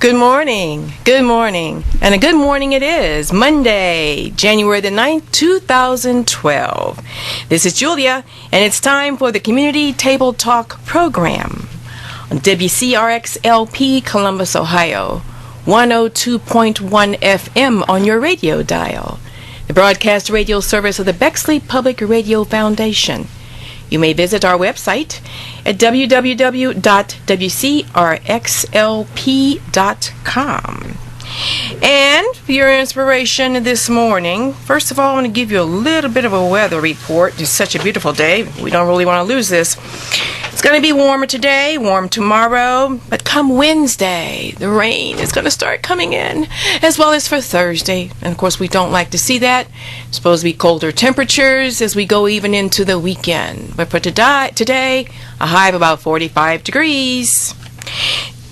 Good morning, and a good morning it is. Monday, January the 9th, 2012. This is Julia, and it's time for the Community Table Talk program on WCRX-LP, Columbus, Ohio, 102.1 FM on your radio dial, the broadcast radio service of the Bexley Public Radio Foundation. You may visit our website at www.wcrxlp.com. And for your inspiration this morning, first of all, I want to give you a little bit of a weather report. It's such a beautiful day. We don't really want to lose this. It's going to be warmer today, warm tomorrow, but come Wednesday, the rain is going to start coming in, as well as for Thursday. And of course, we don't like to see that. It's supposed to be colder temperatures as we go even into the weekend. But for today, a high of about 45 degrees.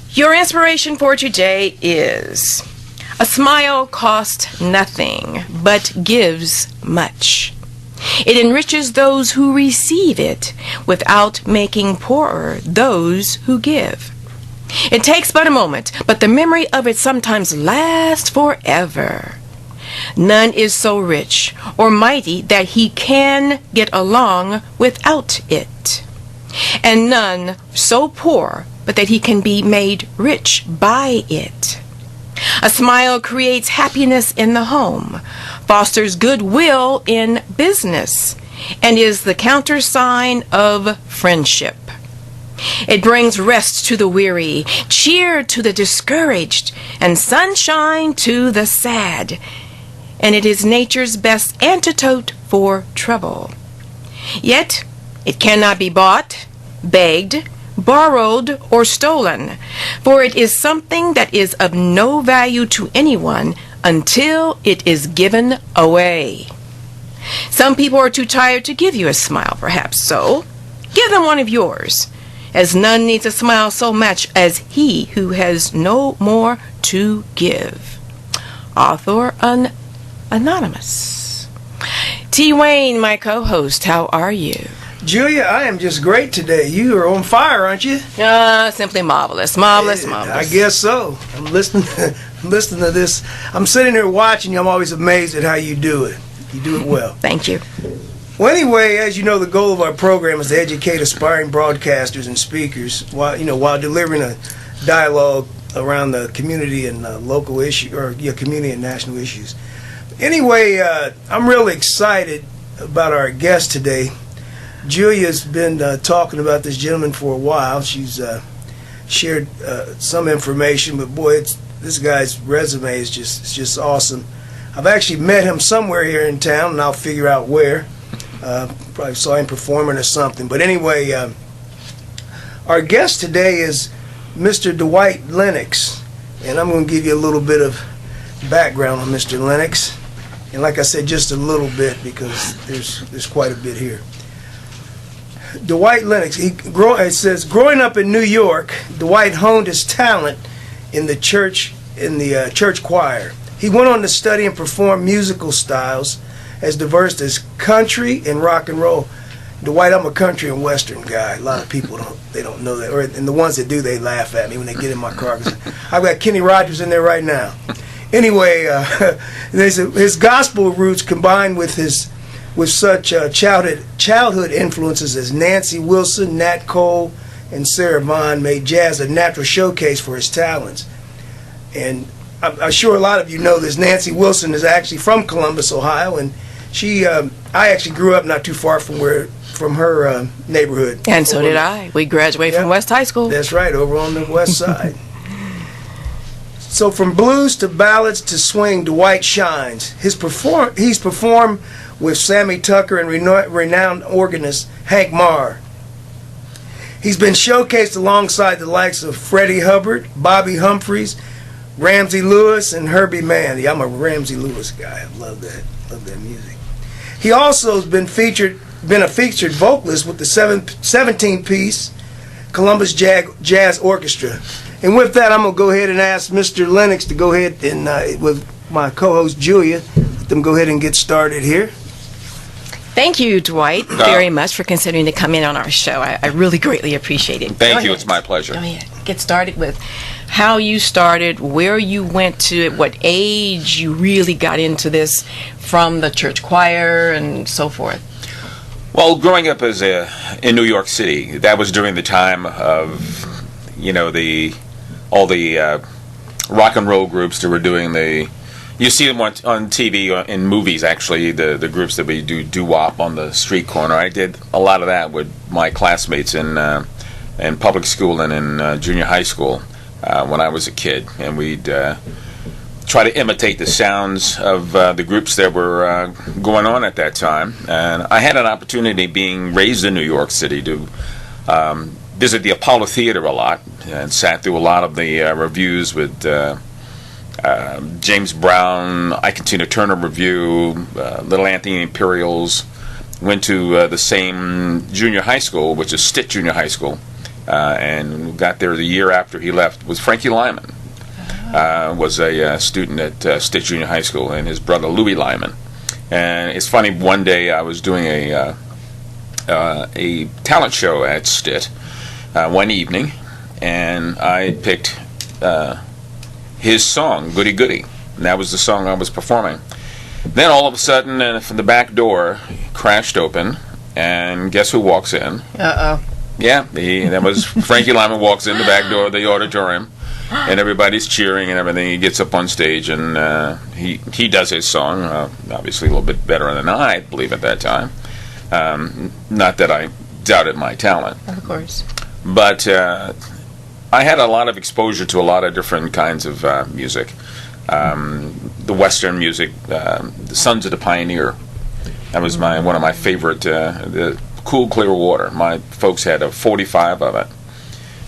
Your inspiration for today is: a smile costs nothing, but gives much. It enriches those who receive it without making poorer those who give. It takes but a moment, but the memory of it sometimes lasts forever. None is so rich or mighty that he can get along without it, and none so poor but that he can be made rich by it. A smile creates happiness in the home, fosters goodwill in business, and is the countersign of friendship. It brings rest to the weary, cheer to the discouraged, and sunshine to the sad. And it is nature's best antidote for trouble. Yet, it cannot be bought, begged, borrowed, or stolen, for it is something that is of no value to anyone until it is given away. Some people are too tired to give you a smile, perhaps so. Give them one of yours, as none needs a smile so much as he who has no more to give. Author Anonymous. T.Wayne, my co-host, how are you? Julia, I am just great today. You are on fire, aren't you? Simply marvelous. Marvelous. I guess so. I'm listening to this. I'm sitting here watching you. I'm always amazed at how you do it. You do it well. Thank you. Well, anyway, as you know, the goal of our program is to educate aspiring broadcasters and speakers while delivering a dialogue around the community and local issue, or community and national issues. Anyway, I'm really excited about our guest today. Julia's been talking about this gentleman for a while. She's shared some information, but boy, this guy's resume is just awesome. I've actually met him somewhere here in town, and I'll figure out where. Probably saw him performing or something. But anyway, our guest today is Mr. Dwight Lenox, and I'm going to give you a little bit of background on Mr. Lenox. And like I said, just a little bit, because there's quite a bit here. Dwight Lenox, it says, growing up in New York, Dwight honed his talent in the church choir. He went on to study and perform musical styles as diverse as country and rock and roll. Dwight, I'm a country and western guy. A lot of people don't know that, and the ones that do, they laugh at me when they get in my car. I've got Kenny Rogers in there right now. Anyway, his gospel roots combined with such childhood influences as Nancy Wilson, Nat Cole, and Sarah Vaughan made jazz a natural showcase for his talents. And I'm sure a lot of you know this. Nancy Wilson is actually from Columbus, Ohio, and I actually grew up not too far from her neighborhood. And so did I. We graduated from West High School. That's right, over on the west side. So from blues to ballads to swing, Dwight shines. He's performed with Sammy Tucker and renowned organist Hank Marr. He's been showcased alongside the likes of Freddie Hubbard, Bobby Humphries, Ramsey Lewis, and Herbie Mann. Yeah, I'm a Ramsey Lewis guy. I love that music. He also has been a featured vocalist with the 17-piece Columbus Jazz Orchestra. And with that, I'm going to go ahead and ask Mr. Lenox to go ahead and, with my co-host Julia, let them go ahead and get started here. Thank you, Dwight, very much for considering to come in on our show. I really greatly appreciate it. Thank you. It's my pleasure. Go ahead. get started with how you started, where you went to, at what age you really got into this from the church choir and so forth. Well, growing up in New York City, that was during the time of, all the rock and roll groups that were doing you see them on TV, in movies actually, the groups that we do doo-wop on the street corner. I did a lot of that with my classmates in public school and in junior high school when I was a kid, and we'd try to imitate the sounds of the groups that were going on at that time. And I had an opportunity, being raised in New York City, to visit the Apollo Theater a lot and sat through a lot of the reviews with James Brown, Ike Tina Turner Review, Little Anthony Imperials. Went to the same junior high school, which is Stitt Junior High School, and got there the year after he left. Was Frankie Lyman. Was a student at Stitt Junior High School, and his brother Louis Lyman. And it's funny, one day I was doing a talent show at Stitt one evening, and I picked his song, Goody Goody, and that was the song I was performing. Then all of a sudden, from the back door crashed open, and guess who walks in? Uh-oh. Yeah, that was Frankie Lyman walks in the back door of the auditorium, and everybody's cheering and everything. He gets up on stage, and he does his song, obviously a little bit better than I believe at that time. Not that I doubted my talent. Of course. But I had a lot of exposure to a lot of different kinds of music. The Western music, the Sons of the Pioneer. That was one of my favorite, the Cool Clear Water. My folks had a 45 of it.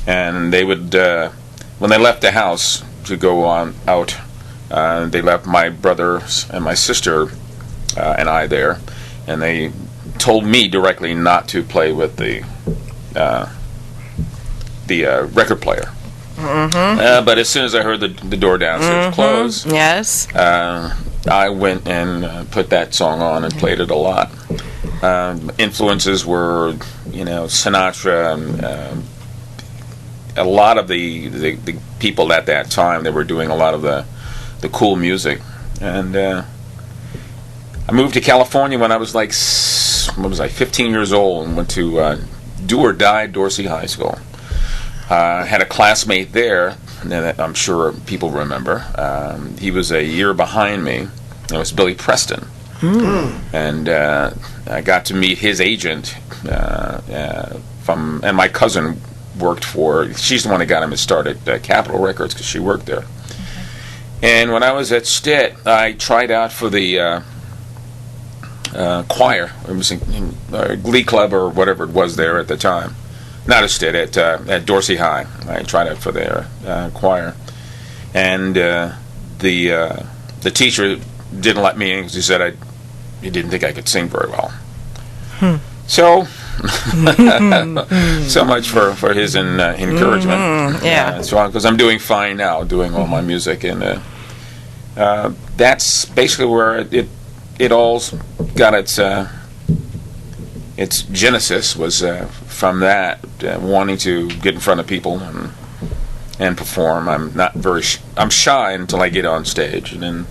And they would, when they left the house to go on out, they left my brothers and my sister and I there, and they told me directly not to play with the record player. Mm-hmm. But as soon as I heard the door downstairs close, yes, I went and put that song on and played it a lot. Influences were, Sinatra. A lot of the people at that time, they were doing a lot of the cool music. And I moved to California when I was 15 years old, and went to Do or Die Dorsey High School. Had a classmate there that I'm sure people remember. He was a year behind me. It was Billy Preston. And I got to meet his agent and my cousin worked she's the one that got him to start at Capitol Records because she worked there. And when I was at Stitt, I tried out for the choir. It was a glee club or whatever it was there at the time. Not at Stitt, at Dorsey High. I tried out for their choir. And the teacher didn't let me in because he said he didn't think I could sing very well. So, so much for his encouragement. Yeah. So, because I'm doing fine now, doing all my music, and that's basically where it all got its genesis was from that, wanting to get in front of people and perform. I'm shy until I get on stage, and then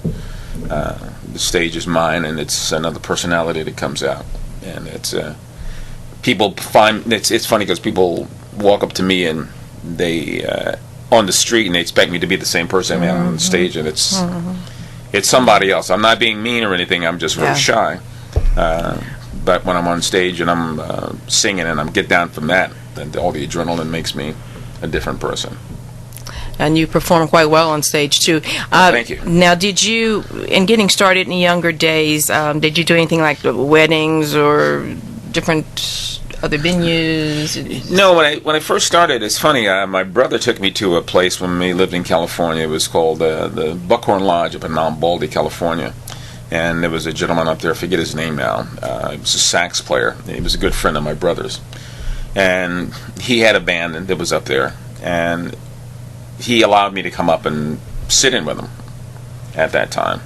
the stage is mine, and it's another personality that comes out. And it's people find it's funny because people walk up to me and they on the street and they expect me to be the same person on the stage, and it's somebody else. I'm not being mean or anything. I'm just very shy. But when I'm on stage and I'm singing and I'm get down from that, then all the adrenaline makes me a different person. And you perform quite well on stage too. Thank you. Now, did you, in getting started in the younger days, did you do anything like weddings or different other venues? No, when I first started, it's funny. My brother took me to a place when we lived in California. It was called the Buckhorn Lodge up in Mount Baldy, California. And there was a gentleman up there, I forget his name now. He was a sax player. He was a good friend of my brother's. And he had a band that was up there. And he allowed me to come up and sit in with him at that time.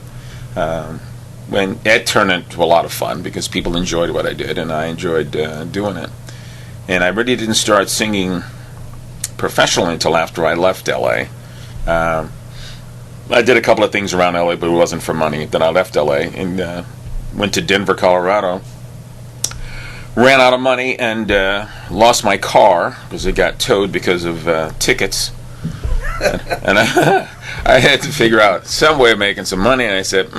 When it turned into a lot of fun because people enjoyed what I did, and I enjoyed doing it. And I really didn't start singing professionally until after I left L.A. I did a couple of things around L.A., but it wasn't for money. Then I left L.A. and went to Denver, Colorado. Ran out of money and lost my car because it got towed because of tickets. And I had to figure out some way of making some money. And I said,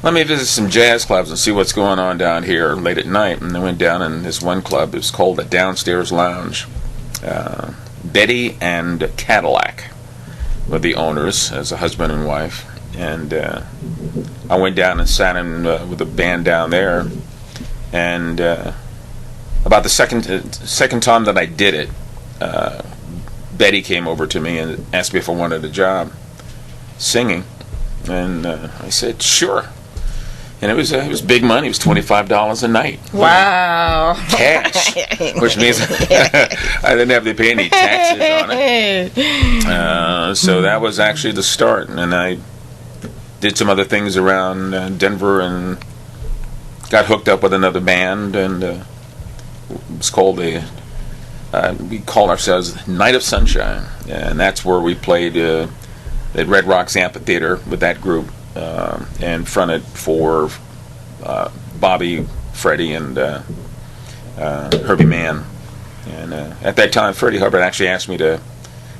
let me visit some jazz clubs and see what's going on down here late at night. And I went down in this one club. It was called the Downstairs Lounge. Betty and Cadillac were the owners as a husband and wife. And I went down and sat in with a band down there. And about the second time that I did it, Betty came over to me and asked me if I wanted a job singing. And I said, sure. And it was big money. It was $25 a night. Wow. Cash, which means I didn't have to pay any taxes on it. So that was actually the start. And I did some other things around Denver and got hooked up with another band. And it was called we called ourselves Night of Sunshine. And that's where we played at Red Rocks Amphitheater with that group. And fronted for Bobby, Freddie, and Herbie Mann. And at that time, Freddie Hubbard actually asked me to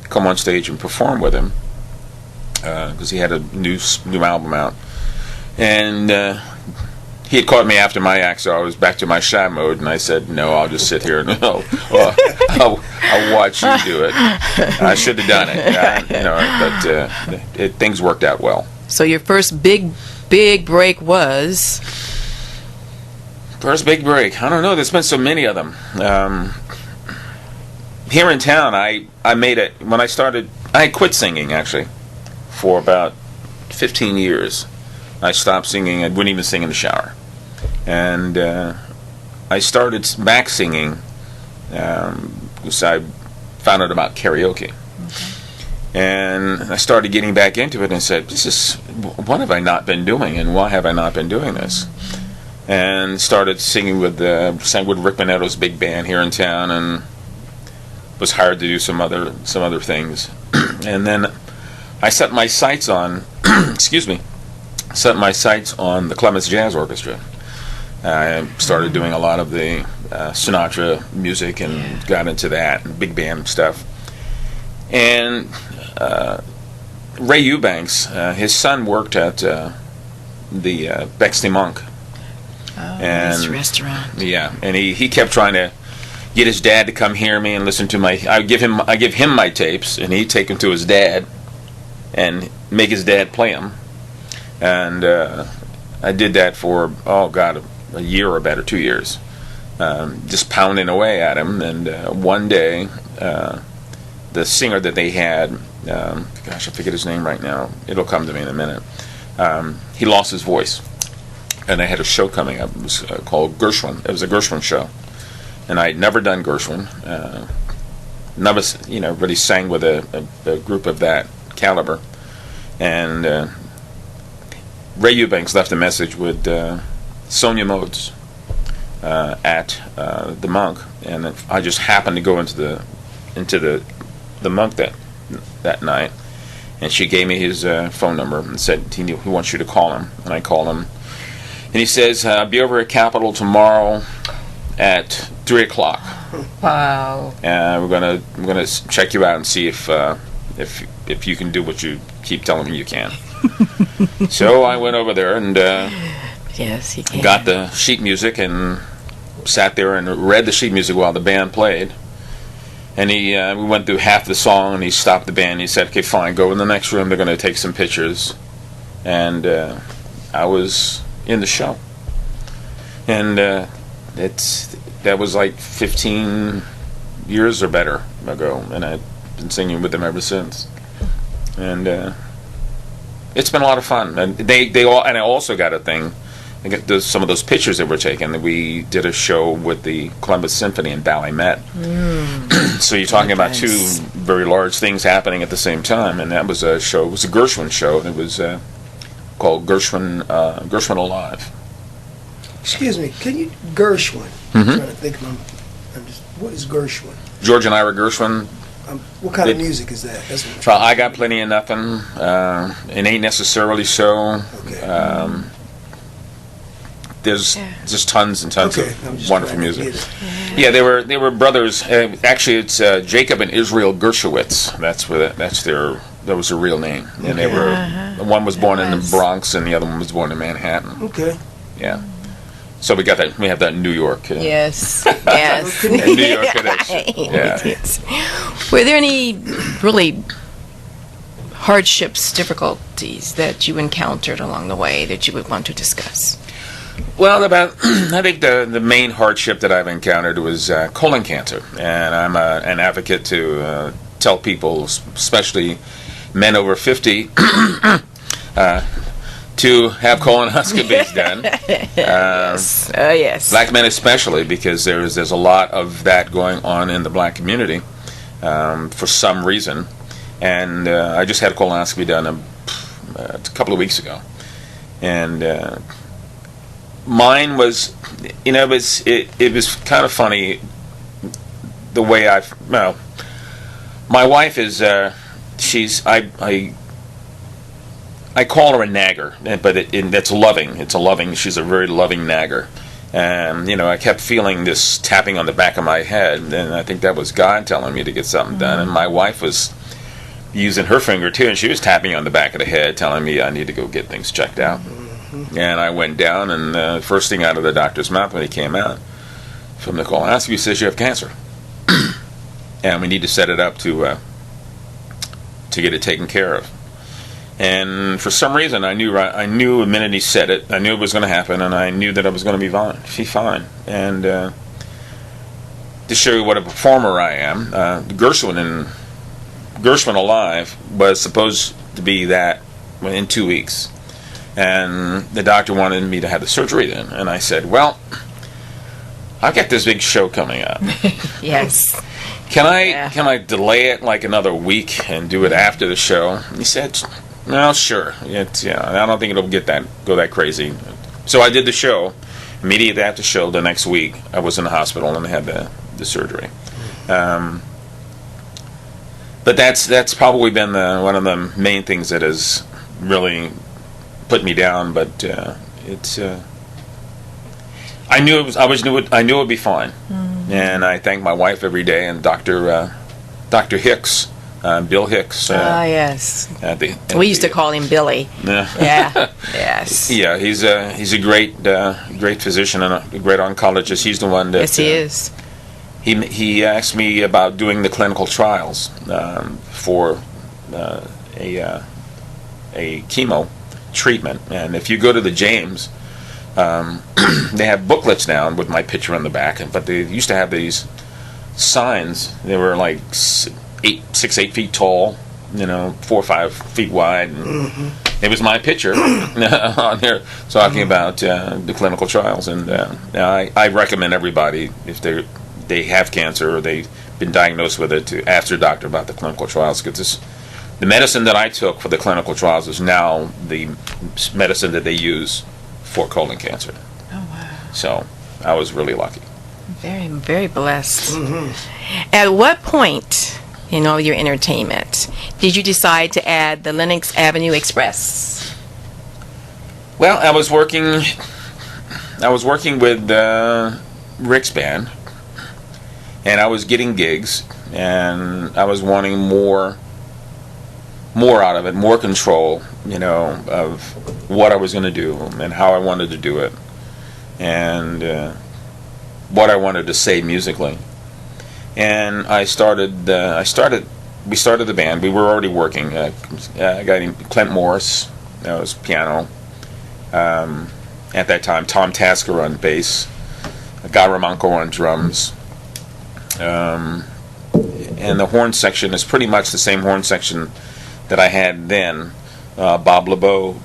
come on stage and perform with him because he had a new album out. And he had caught me after my act, so I was back to my shy mode, and I said, no, I'll just sit here and I'll watch you do it. I should have done it, but things worked out well. So your first big break was? First big break? I don't know. There's been so many of them. Here in town, I made it, when I started, I quit singing, actually, for about 15 years. I stopped singing. I wouldn't even sing in the shower. And I started back singing because I found out about karaoke. And I started getting back into it and said, what have I not been doing, and why have I not been doing this? And started singing sang with Rick Minetto's big band here in town, and was hired to do some other things. And then I set my sights on, set my sights on the Clements Jazz Orchestra. I started doing a lot of the Sinatra music and got into that, and big band stuff. And Ray Eubanks, his son worked at the Bexley Monk. Nice restaurant. Yeah, and he kept trying to get his dad to come hear me and listen to I give him my tapes, and he'd take them to his dad and make his dad play them. And I did that for a year or better, 2 years, just pounding away at him. And one day, the singer that they had, I forget his name right now. It'll come to me in a minute. He lost his voice, and they had a show coming up. It was called Gershwin. It was a Gershwin show, and I'd never done Gershwin. Never, really sang with a group of that caliber. And Ray Eubanks left a message with Sonia Modes at the Monk, and I just happened to go into the Monk that night, and she gave me his phone number and said he wants you to call him. And I called him, and he says, be over at Capitol tomorrow at 3 o'clock. Wow. And we're gonna check you out and see if you can do what you keep telling me you can. So I went over there and yes, he can. Got the sheet music and sat there and read the sheet music while the band played. And we went through half the song, and he stopped the band. And he said, "Okay, fine, go in the next room. They're going to take some pictures." And I was in the show, and that was like 15 years or better ago, and I've been singing with them ever since. And it's been a lot of fun. And I also got a thing. I got some of those pictures that were taken. We did a show with the Columbus Symphony in Ballymet. So you're talking about two very large things happening at the same time, and that was a show. It was a Gershwin show, and it was called Gershwin Alive. Excuse me, can you Gershwin? I'm trying to think what is Gershwin? George and Ira Gershwin, What kind of music is that? That's what I Got Plenty of Nothing. It Ain't Necessarily So. Okay. There's just tons and tons of wonderful music. Yeah. Yeah, they were brothers. Actually, it's Jacob and Israel Gershowitz. That was their real name, and they were one was born in the Bronx, and the other one was born in Manhattan. Okay. Yeah. So we have that in New York. Yes. Yes. New York connection. Yeah. Yes. Were there any really hardships, difficulties that you encountered along the way that you would want to discuss? Well, I think the main hardship that I've encountered was colon cancer, and I'm an advocate to tell people, especially men over 50, to have colonoscopies done. Yes. Yes. Black men especially, because there's a lot of that going on in the black community for some reason. And I just had a colonoscopy done a couple of weeks ago, and mine was, it was kind of funny the way my wife is I call her a nagger, but that's loving. It's a loving. She's a very loving nagger, and I kept feeling this tapping on the back of my head, and I think that was God telling me to get something done. And my wife was using her finger too, and she was tapping on the back of the head, telling me I need to go get things checked out. And I went down, and the first thing out of the doctor's mouth when he came out from the colonoscopy, he says, "You have cancer, and we need to set it up to get it taken care of." And for some reason, I knew the minute he said it, I knew it was going to happen, and I knew that I was going to be fine. And to show you what a performer I am, Gershwin Alive was supposed to be that in 2 weeks. And the doctor wanted me to have the surgery then. And I said, well, I've got this big show coming up. Yes. Can I delay it like another week and do it after the show? And he said, well, sure. I don't think it'll go that crazy. So I did the show. Immediately after the show, the next week, I was in the hospital and I had the surgery. But that's probably been one of the main things that has really put me down, but I knew it would be fine, and I thank my wife every day, and Dr. Hicks, Bill Hicks. Yes. We used to call him Billy. Yeah. Yes. Yeah, he's a great physician and a great oncologist. He's the one that. Yes, he is. He asked me about doing the clinical trials for a chemo treatment, and if you go to the James, they have booklets now with my picture on the back, but they used to have these signs. They were like 8 feet tall, 4 or 5 feet wide, and it was my picture on there talking about the clinical trials. And I recommend everybody, if they have cancer or they've been diagnosed with it, to ask their doctor about the clinical trials, because the medicine that I took for the clinical trials is now the medicine that they use for colon cancer. Oh, wow. So I was really lucky. Very, very blessed. At what point in all your entertainment did you decide to add the Lenox Avenue Express? Well, I was working with Rick's band, and I was getting gigs, and I was wanting more out of it, more control, of what I was going to do and how I wanted to do it, and what I wanted to say musically. And we started the band. We were already working. A guy named Clint Morris, that was piano. At that time, Tom Tasker on bass, Guy Ramonko on drums. And the horn section is pretty much the same horn section that I had then. Bob LeBeau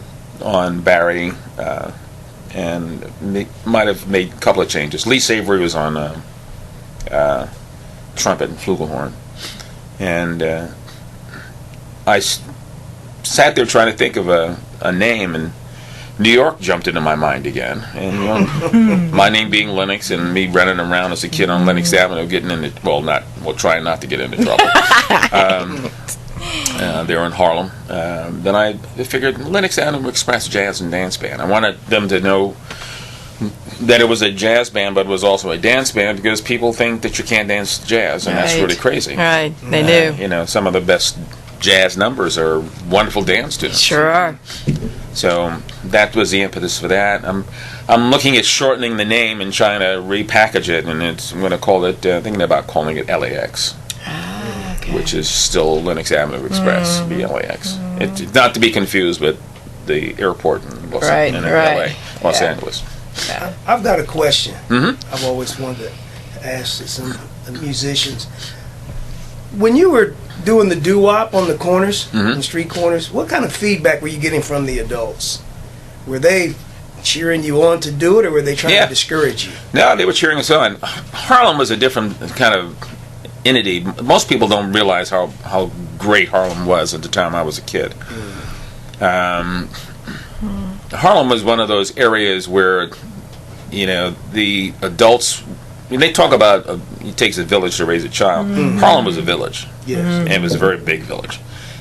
on Barry, and might have made a couple of changes. Lee Savory was on trumpet and flugelhorn. And I sat there trying to think of a name, and New York jumped into my mind again, and my name being Lennox, and me running around as a kid on Lenox Avenue, getting into trying not to get into trouble. They were in Harlem. Then I figured Lenox Avenue Express Jazz and Dance Band. I wanted them to know that it was a jazz band, but it was also a dance band, because people think that you can't dance jazz, and that's really crazy. Right, they do. You know, some of the best jazz numbers are wonderful dance tunes. Sure are. So that was the impetus for that. I'm looking at shortening the name and trying to repackage it, and I'm going to call it, thinking about calling it LAX. Okay. Which is still Lenox Avenue Express, BLAX. It's not to be confused with the airport in LA, Los Angeles. Yeah. I've got a question. Mm-hmm. I've always wanted to ask some musicians. When you were doing the doo-wop on the corners, on the street corners, what kind of feedback were you getting from the adults? Were they cheering you on to do it, or were they trying to discourage you? No, they were cheering us on. Harlem was a different kind of entity. Most people don't realize how great Harlem was at the time I was a kid. Harlem was one of those areas where, you know, the adults, they talk about it takes a village to raise a child. Harlem was a village. Yes. And it was a very big village.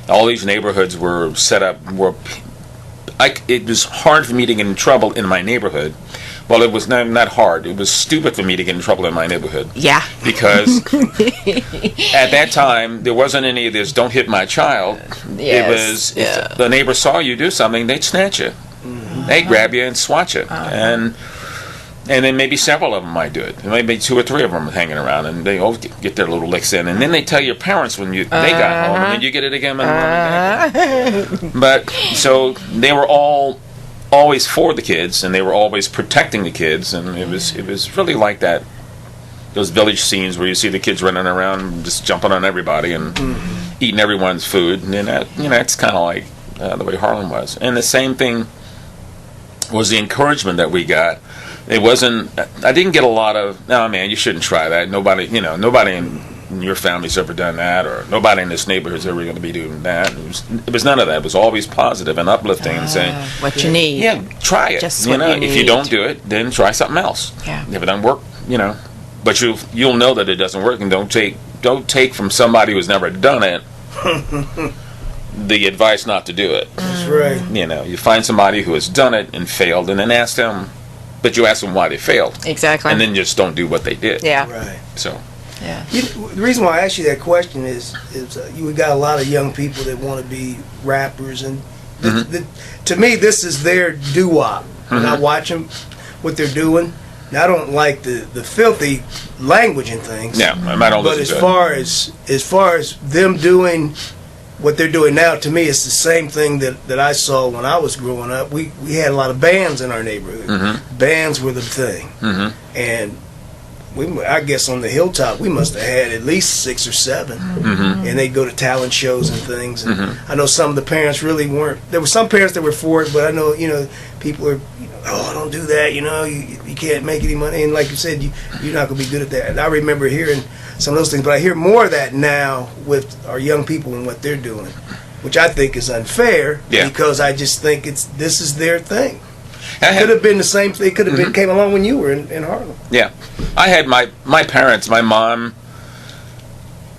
All these neighborhoods were set up it was hard for me to get in trouble in my neighborhood. Well, it was not hard. It was stupid for me to get in trouble in my neighborhood. Yeah. Because at that time, there wasn't any of this, don't hit my child. Yes. It was, if the neighbor saw you do something, they'd snatch you. They'd grab you and swat you. And then maybe several of them might do it. Maybe 2 or 3 of them hanging around, and they all get their little licks in. And then they tell your parents when they got home, and then you get it again. But, so they were always for the kids, and they were always protecting the kids, and it was really like that. Those village scenes where you see the kids running around, just jumping on everybody and eating everyone's food, and then that's kind of like the way Harlem was. And the same thing was the encouragement that we got. It wasn't. I didn't get a lot of, "No, man, you shouldn't try that." Nobody in your family's ever done that, or nobody in this neighborhood's ever going to be doing that. It was none of that. It was always positive and uplifting, and saying, what you need. Yeah, try it. Just what you if you need. don't do it, then try something else. Yeah. If it doesn't work, but you'll know that it doesn't work, and don't take from somebody who's never done it the advice not to do it. That's right. You find somebody who has done it and failed, and then ask them. But you ask them why they failed. Exactly. And then just don't do what they did. Yeah. Right. So. Yeah. The reason why I asked you that question is you got a lot of young people that want to be rappers, and to me, this is their doo-wop. When I watch them, what they're doing. Now, I don't like the filthy language and things. Yeah, I don't but listen as far as them doing what they're doing now, to me, it's the same thing that I saw when I was growing up. We had a lot of bands in our neighborhood. Bands were the thing, and I guess on the hilltop we must have had at least 6 or 7, and they'd go to talent shows and things. And I know some of the parents really weren't. There were some parents that were for it, but I know people are, oh, don't do that. You can't make any money, and like you said, you're not gonna be good at that. And I remember hearing some of those things, but I hear more of that now with our young people and what they're doing, which I think is unfair because I just think this is their thing. It could have been the same thing. It could have been came along when you were in Harlem. Yeah, I had my parents. My mom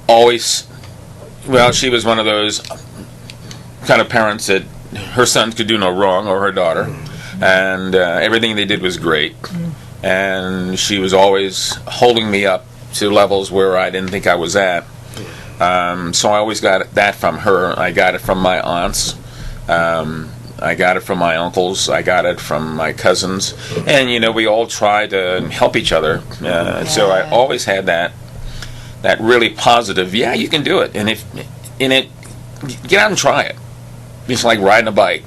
always, she was one of those kind of parents that her son could do no wrong, or her daughter, and everything they did was great. And she was always holding me up to levels where I didn't think I was at. So I always got that from her. I got it from my aunts. I got it from my uncles. I got it from my cousins. And, we all try to help each other. So I always had that really positive, you can do it. And get out and try it. It's like riding a bike.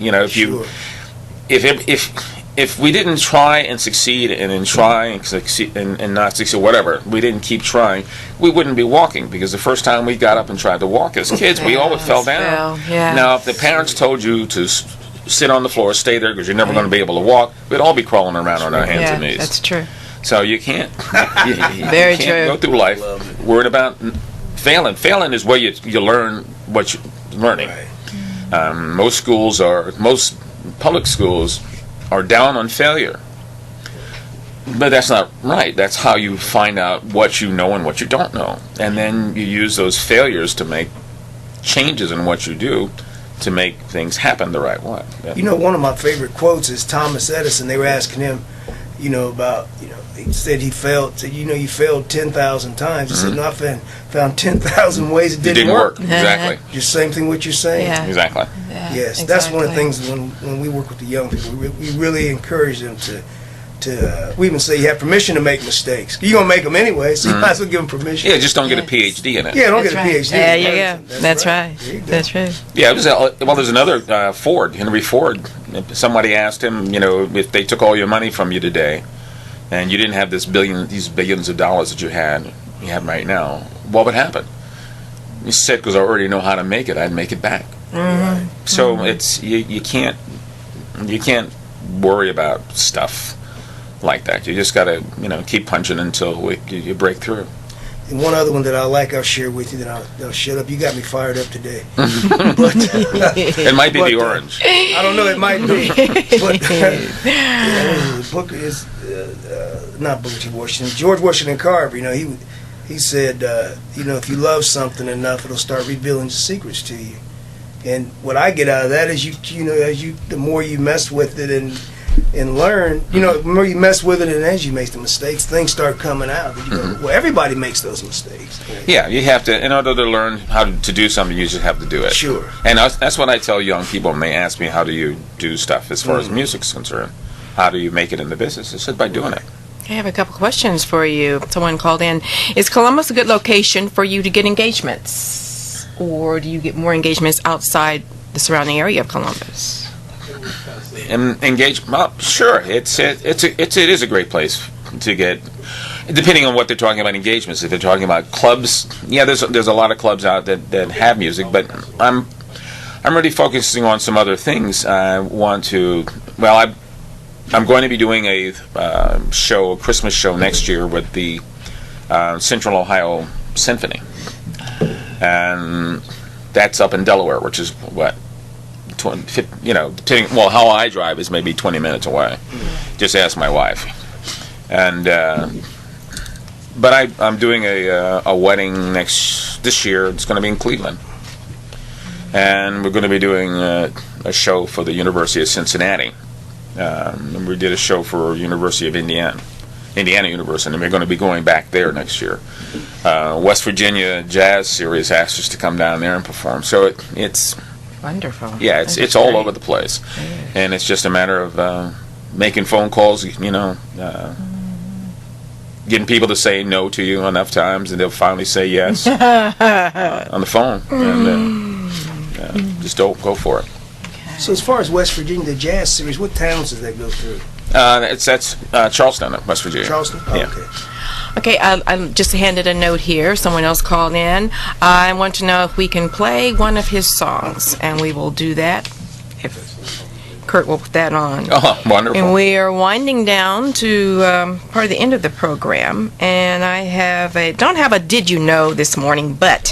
If we didn't try and succeed, and then try and succeed and not succeed, whatever, we didn't keep trying, we wouldn't be walking, because the first time we got up and tried to walk as kids, we always fell down. Now, if the parents told you to sit on the floor, stay there, because you're never going to be able to walk, we'd all be crawling around on our hands and knees. That's true. So you can't, Very you can't true. go through life worried about failing. Failing is where you learn what you're learning. Right. Most public schools are down on failure. But that's not right. That's how you find out what you know and what you don't know. And then you use those failures to make changes in what you do to make things happen the right way. Yeah. You know, one of my favorite quotes is Thomas Edison. They were asking him, about, he said he failed. Said, you failed 10,000 times. He said, no, I found 10,000 ways it didn't work. Exactly. Just same thing what you're saying. Yeah. Exactly. Yeah, Yes, exactly. that's one of the things when we work with the young people, we really encourage them to we even say you have permission to make mistakes. You're going to make them anyway, so you might as well give them permission. Yeah, just don't get a PhD in it. Yeah, don't That's get a right. PhD. There you go. That's right. There you go. That's right. Yeah, there's another Henry Ford. Somebody asked him, if they took all your money from you today, and you didn't have these billions of dollars that you have right now, what would happen? He said, because I already know how to make it, I'd make it back. Mm-hmm. So it's you can't worry about stuff like that. You just got to keep punching until you break through. And one other one that I like, I'll share with you. Then I'll shut up. You got me fired up today. But It might be but, the orange. I don't know. It might be. But Booker is not Booker T. Washington. George Washington Carver. He said, if you love something enough, it'll start revealing the secrets to you. And what I get out of that is the more you mess with it and learn, the more you mess with it, and as you make the mistakes, things start coming out. Well, everybody makes those mistakes. Yeah, you have to, in order to learn how to do something, you just have to do it. Sure. And that's what I tell young people when they ask me, how do you do stuff as far as music's concerned? How do you make it in the business? I said, by doing it. I have a couple questions for you. Someone called in. Is Columbus a good location for you to get engagements? Or do you get more engagements outside the surrounding area of Columbus? Well, sure. It is a great place to get, depending on what they're talking about engagements. If they're talking about clubs, yeah, there's a lot of clubs out that have music, but I'm really focusing on some other things. I'm going to be doing a Christmas show next year with the Central Ohio Symphony, and that's up in Delaware, which is what. Depending, how I drive is maybe 20 minutes away. Just ask my wife. And but I'm doing a wedding this year. It's going to be in Cleveland, and we're going to be doing a show for the University of Cincinnati. And we did a show for University of Indiana University, and we're going to be going back there next year. West Virginia Jazz Series asked us to come down there and perform. So it's Wonderful. yeah, it's all over the place, and it's just a matter of making phone calls. Getting people to say no to you enough times, and they'll finally say yes on the phone, and just don't go for it. So as far as West Virginia, the Jazz Series, what towns does that go through? That's Charleston, West Virginia. Charleston? Oh, Yeah. okay. Okay, I just handed a note here. Someone else called in. I want to know if we can play one of his songs, and we will do that if Kurt will put that on. Oh, wonderful. And we are winding down to part of the end of the program, and I don't have a did you know this morning, but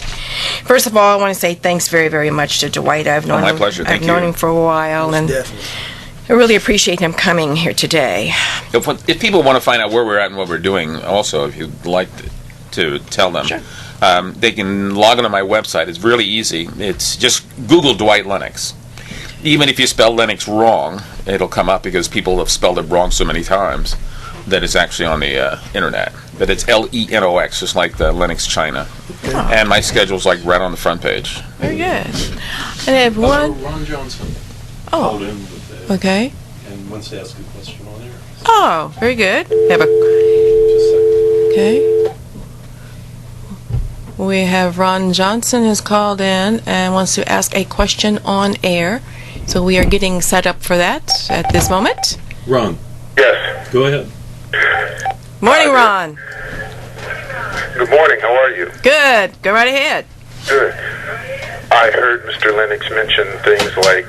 first of all, I want to say thanks very, very much to Dwight. I've known my him, pleasure. Thank I've known you. him for a while, and Definitely. I really appreciate him coming here today. If people want to find out where we're at and what we're doing, also, if you'd like to tell them, Sure. they can log onto my website. It's really easy. It's just Google Dwight Lenox. Even if you spell Lennox wrong, it'll come up because people have spelled it wrong so many times that it's actually on the internet. But it's Lenox, just like the Lennox China. Oh. And my schedule's like right on the front page. Very good. And I have one. Ron Johnson called Oh, in with okay. and wants to ask a question on air. Oh, very good. Have a Just a second. okay. We have Ron Johnson has called in and wants to ask a question on air. So we are getting set up for that at this moment. Ron, Yes. go ahead. Morning, Ron. Good morning. How are you? Good. Go right ahead. Good. I heard Mr. Lennox mention things like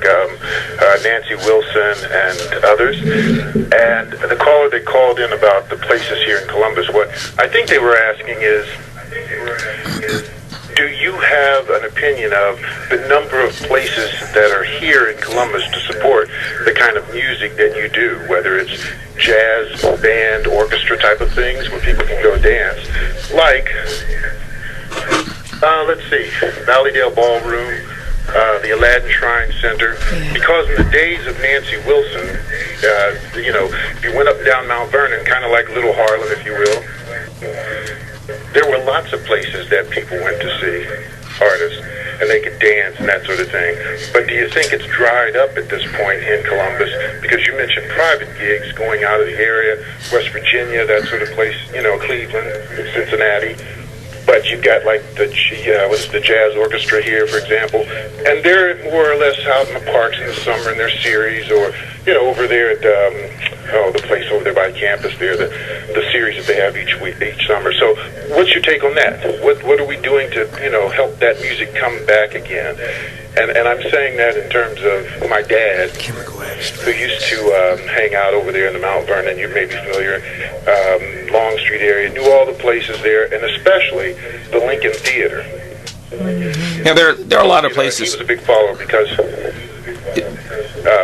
Nancy Wilson and others. And the caller that called in about the places here in Columbus, what I think they were asking is, do you have an opinion of the number of places that are here in Columbus to support the kind kind of music that you do, whether it's jazz, band, orchestra type of things where people can go dance. Like, let's see, Valleydale Ballroom, the Aladdin Shrine Center, because in the days of Nancy Wilson, if you went up and down Mount Vernon, kind of like Little Harlem, if you will, there were lots of places that people went to see artists, and they could dance and that sort of thing. But do you think it's dried up at this point in Columbus? Because you mentioned private gigs going out of the area, West Virginia, that sort of place, Cleveland, Cincinnati. But you've got like the jazz orchestra here, for example, and they're more or less out in the parks in the summer in their series, or over there at the place over there by campus there, the series that they have each summer. So, what's your take on that? What are we doing to help that music come back again? And I'm saying that in terms of my dad, who used to hang out over there in the Mount Vernon. You may be familiar, Long Street area, knew all the places there, and especially the Lincoln Theater. Yeah, there are a lot of places. He was a big follower because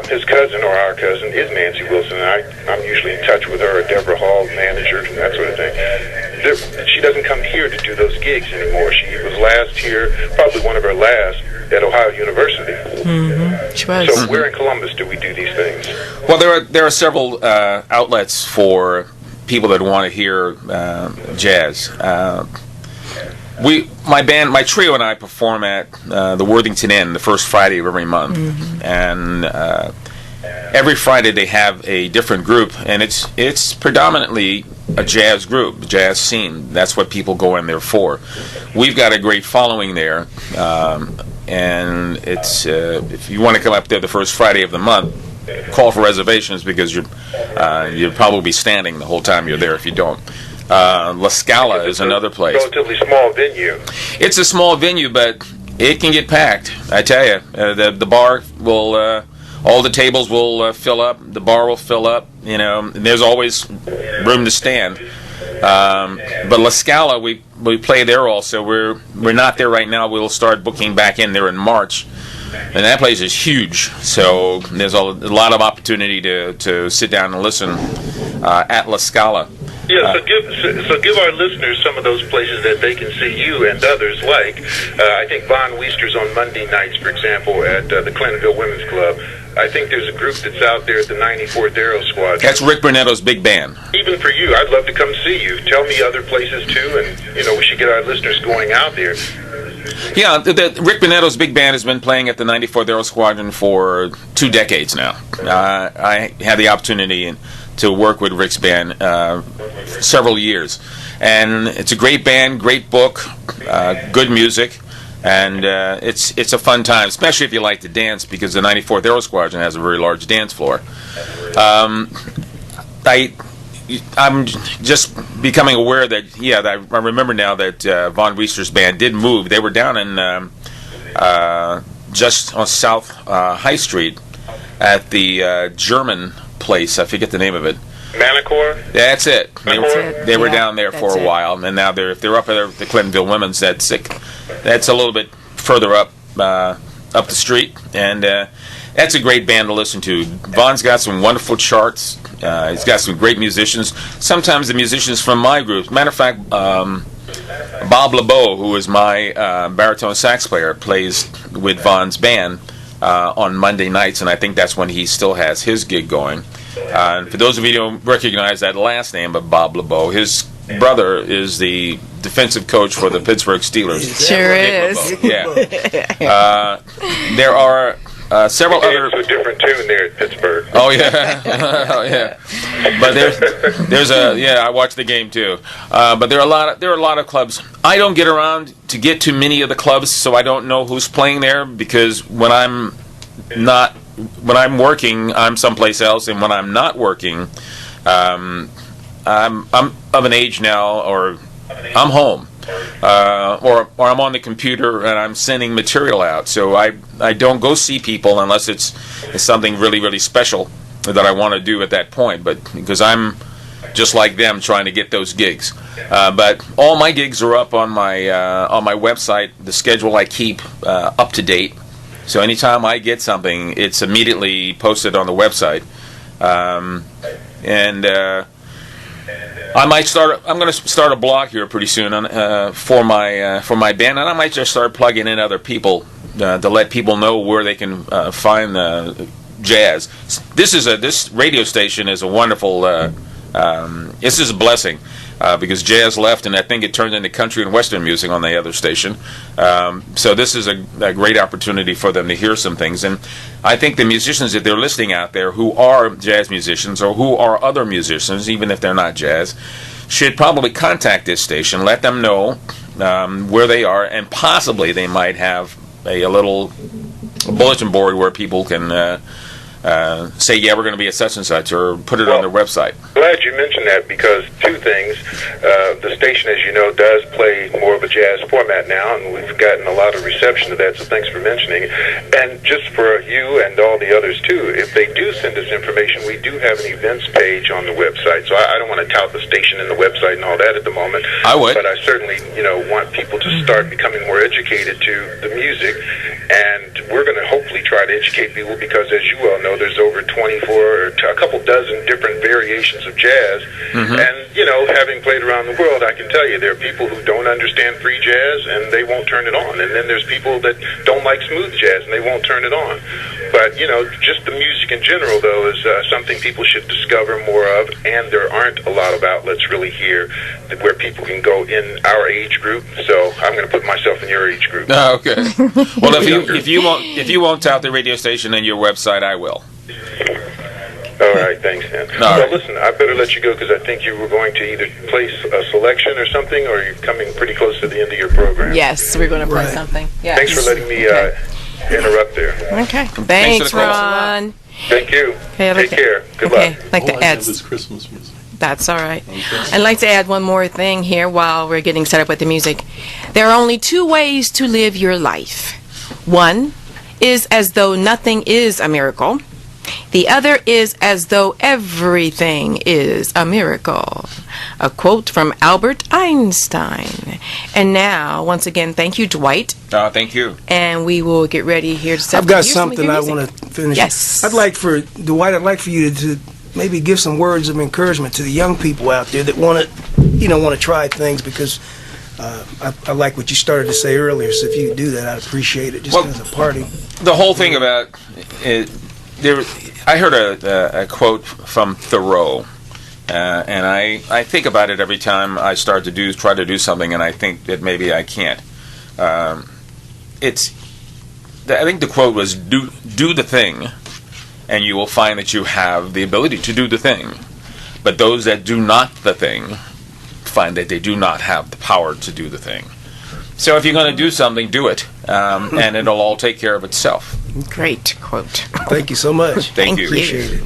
his cousin, or our cousin, is Nancy Wilson, and I'm usually in touch with her, Deborah Hall, manager, and that sort of thing. She doesn't come here to do those gigs anymore. She was last here, probably one of her last, at Ohio University. She was. So where in Columbus do we do these things? Well, there are several outlets for people that want to hear jazz. My trio and I perform at the Worthington Inn the first Friday of every month, and every Friday they have a different group, and it's predominantly a jazz group, jazz scene. That's what people go in there for. We've got a great following there, and it's if you want to come up there the first Friday of the month, call for reservations because you'll probably be standing the whole time you're there if you don't. La Scala is another place. Relatively small venue. It's a small venue, but it can get packed. I tell you, the bar will, all the tables will fill up. The bar will fill up. There's always room to stand. But La Scala, we play there also. We're not there right now. We'll start booking back in there in March. And that place is huge, so there's a lot of opportunity to sit down and listen at La Scala. Yeah, so give our listeners some of those places that they can see you and others, like I think Von Weister's on Monday nights, for example, at the Clintonville Women's Club. I think there's a group that's out there at the 94th Aero Squad. That's Rick Brunetto's big band. Even for you, I'd love to come see you. Tell me other places too, and we should get our listeners going out there. Yeah, Rick Brunetto's big band has been playing at the 94th Aero Squadron for 2 decades now. I had the opportunity to work with Rick's band several years, and it's a great band, great book, good music, and it's a fun time, especially if you like to dance, because the 94th Aero Squadron has a very large dance floor. I'm just becoming aware that, I remember now that Von Weister's band did move. They were down in just on South High Street at the German place. I forget the name of it. Manicor? That's it. They were down there for a it. while, and now if they're up at the Clintonville Women's, that's a little bit further up the street, and that's a great band to listen to. Von's got some wonderful charts. He's got some great musicians. Sometimes the musicians from my group. Matter of fact, Bob LeBeau, who is my baritone sax player, plays with Von's band on Monday nights, and I think that's when he still has his gig going. For those of you who don't recognize that last name of Bob LeBeau, his brother is the defensive coach for the Pittsburgh Steelers. Sure is. Yeah. There are several other. It's a different tune there at Pittsburgh. Oh yeah, oh yeah. But there's I watched the game too. But there are a lot of clubs. I don't get around to get to many of the clubs, so I don't know who's playing there, because when I'm working, I'm someplace else, and when I'm not working, I'm of an age now, or I'm home, or I'm on the computer and I'm sending material out. So I don't go see people unless it's something really, really special that I want to do at that point. But because I'm just like them, trying to get those gigs. But all my gigs are up on my website. The schedule I keep up to date. So anytime I get something, it's immediately posted on the website. And I might start. I'm going to start a blog here pretty soon for my band, and I might just start plugging in other people to let people know where they can find jazz. This radio station is a wonderful. This is a blessing. Because jazz left, and I think it turned into country and western music on the other station. So this is a great opportunity for them to hear some things. And I think the musicians that they're listening out there who are jazz musicians or who are other musicians, even if they're not jazz, should probably contact this station, let them know where they are, and possibly they might have a little bulletin board where people can say, yeah, we're going to be at such and such, or put it on their website. Glad you mentioned that, because two things. The station, as you know, does play more of a jazz format now, and we've gotten a lot of reception to that, so thanks for mentioning. And just for you and all the others, too, if they do send us information, we do have an events page on the website. So I don't want to tout the station and the website and all that at the moment. I would. But I certainly, want people to start becoming more educated to the music, and we're going to hopefully try to educate people, because, as you well know, there's over 24 or a couple dozen different variations of jazz. And, having played around the world, I can tell you there are people who don't understand free jazz and they won't turn it on. And then there's people that don't like smooth jazz and they won't turn it on. But, just the music in general, though, is something people should discover more of. And there aren't a lot of outlets really here where people can go in our age group. So I'm going to put myself in your age group. Oh, okay. Well, if you won't tout the radio station and your website, I will. All right, thanks, Dan. Right. Listen, I better let you go, because I think you were going to either play a selection or something, or you're coming pretty close to the end of your program. Yes, we're going to play something. Yes. Thanks for letting me interrupt there. Okay. Thanks, Ron. Thank you. Okay, Take care. Good luck. I'd like to add. This Christmas music. That's all right. I'd like to add one more thing here while we're getting set up with the music. There are only two ways to live your life. One is as though nothing is a miracle. The other is as though everything is a miracle. A quote from Albert Einstein. And now, once again, thank you, Dwight. Thank you. And we will get ready here to set I've got something I want to finish. Yes. I'd like for you to maybe give some words of encouragement to the young people out there that want to try things, because I like what you started to say earlier. So if you could do that, I'd appreciate it, just as a party. The whole thing about it, I heard a quote from Thoreau, and I think about it every time I try to do something, and I think that maybe I can't. I think the quote was, do the thing, and you will find that you have the ability to do the thing. But those that do not the thing find that they do not have the power to do the thing. So if you're going to do something, do it, and it'll all take care of itself. Great quote. Thank you so much. Thank you. Appreciate it.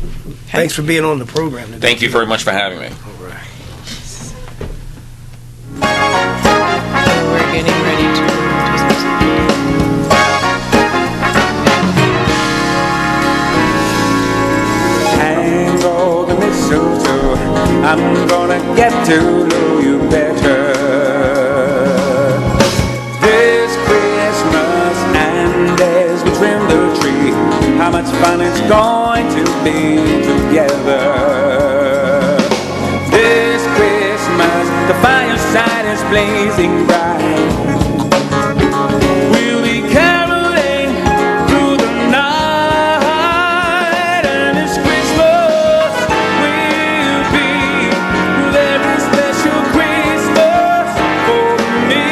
Thanks for being on the program today. Thank you very much for having me. All right. We're getting ready to. Hang all the mistletoe, I'm gonna get to know you better. This Christmas, and as we trim the tree, how much fun it's going to be together. This Christmas, the fireside is blazing bright. We'll be caroling through the night, and this Christmas will be a very special Christmas for me.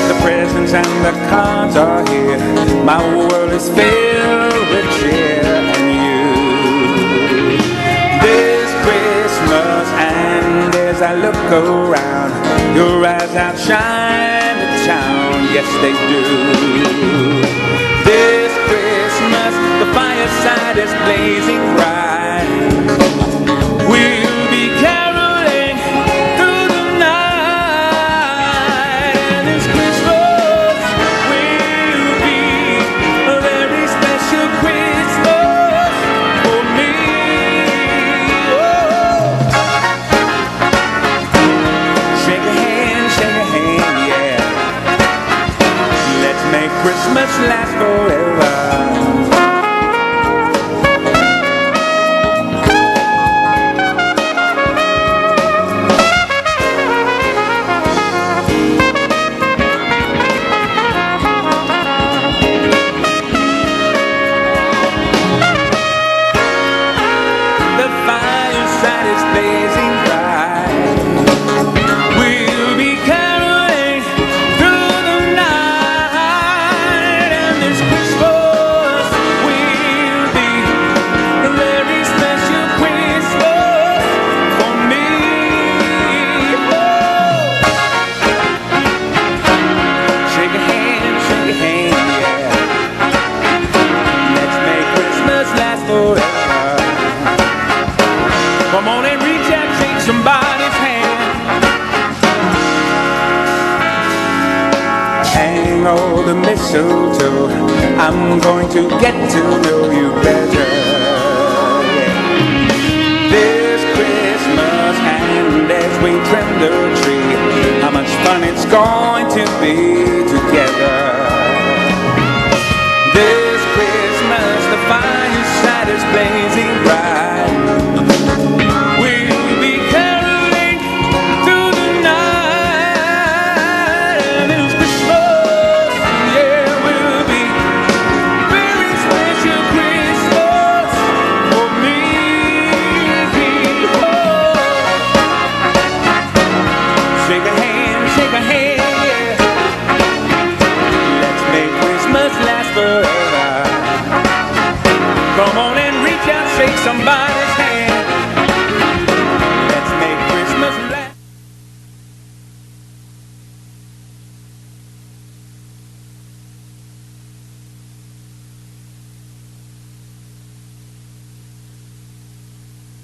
The presents and the cards are here. My world is filled with cheer and you. This Christmas, and as I look around, your eyes outshine the town. Yes, they do. This Christmas, the fireside is blazing bright. We'll be caroling through the night, and this Christmas will be a very special Christmas for me. Oh. last forever. The fireside is blazing bright. We'll be caroling through the night, and this Christmas will be a very special Christmas for me. Oh. Shake a hand, yeah. Let's make Christmas last forever. Come on and reach out, shake somebody's hand. Hang all the mistletoe, I'm going to get to know you better. Yeah. This Christmas, and as we trim the tree, how much fun it's going to be.